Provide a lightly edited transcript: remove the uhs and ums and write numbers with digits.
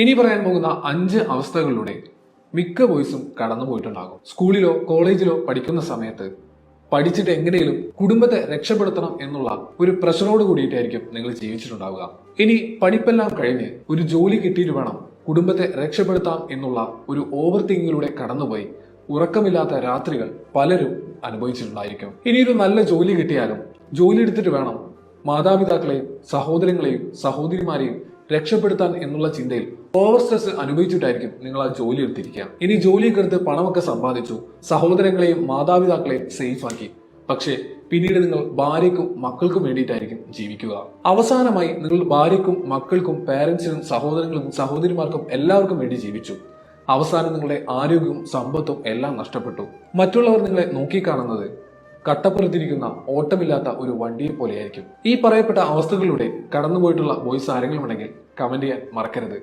ഇനി പറയാൻ പോകുന്ന 5 അവസ്ഥകളിലൂടെ മിക്ക ബോയ്സും കടന്നുപോയിട്ടുണ്ടാകും. സ്കൂളിലോ കോളേജിലോ പഠിക്കുന്ന സമയത്ത് പഠിച്ചിട്ട് എങ്ങനെയും കുടുംബത്തെ രക്ഷപ്പെടുത്തണം എന്നുള്ള ഒരു പ്രഷറോട് കൂടിയിട്ടായിരിക്കും നിങ്ങൾ ജീവിച്ചിട്ടുണ്ടാവുക. ഇനി പഠിപ്പെല്ലാം കഴിഞ്ഞ് ഒരു ജോലി കിട്ടിയിട്ട് വേണം കുടുംബത്തെ രക്ഷപ്പെടുത്താം എന്നുള്ള ഒരു ഓവർ തിങ്കിങ്ങിലൂടെ കടന്നുപോയി ഉറക്കമില്ലാത്ത രാത്രികൾ പലരും അനുഭവിച്ചിട്ടുണ്ടായിരിക്കും. ഇനി ഒരു നല്ല ജോലി കിട്ടിയാലും ജോലി എടുത്തിട്ട് വേണം മാതാപിതാക്കളെയും സഹോദരങ്ങളെയും സഹോദരിമാരെയും രക്ഷപ്പെടുത്താൻ എന്നുള്ള ചിന്തയിൽ ഓവർ സ്ട്രെസ് അനുഭവിച്ചിട്ടായിരിക്കും നിങ്ങൾ ആ ജോലി എടുത്തിരിക്കുക. ഇനി ജോലിയൊക്കെ എടുത്ത് പണമൊക്കെ സമ്പാദിച്ചു, സഹോദരങ്ങളെയും മാതാപിതാക്കളെയും സേഫ് ആക്കി. പക്ഷേ പിന്നീട് നിങ്ങൾ ഭാര്യയ്ക്കും മക്കൾക്കും വേണ്ടിയിട്ടായിരിക്കും ജീവിക്കുക. അവസാനമായി നിങ്ങൾ ഭാര്യയ്ക്കും മക്കൾക്കും പേരൻസിനും സഹോദരങ്ങൾക്കും സഹോദരിമാർക്കും എല്ലാവർക്കും വേണ്ടി ജീവിച്ചു. അവസാനം നിങ്ങളുടെ ആരോഗ്യവും സമ്പത്തും എല്ലാം നഷ്ടപ്പെട്ടു. മറ്റുള്ളവർ നിങ്ങളെ നോക്കിക്കാണുന്നത് കട്ടപ്പുറത്തിരിക്കുന്ന ഓട്ടമില്ലാത്ത ഒരു വണ്ടിയെ പോലെയായിരിക്കും. ഈ പറയപ്പെട്ട അവസ്ഥകളിലൂടെ കടന്നുപോയിട്ടുള്ള ബോയ്സ് ആരെങ്കിലും ഉണ്ടെങ്കിൽ കമന്റ് ചെയ്യാൻ മറക്കരുത്.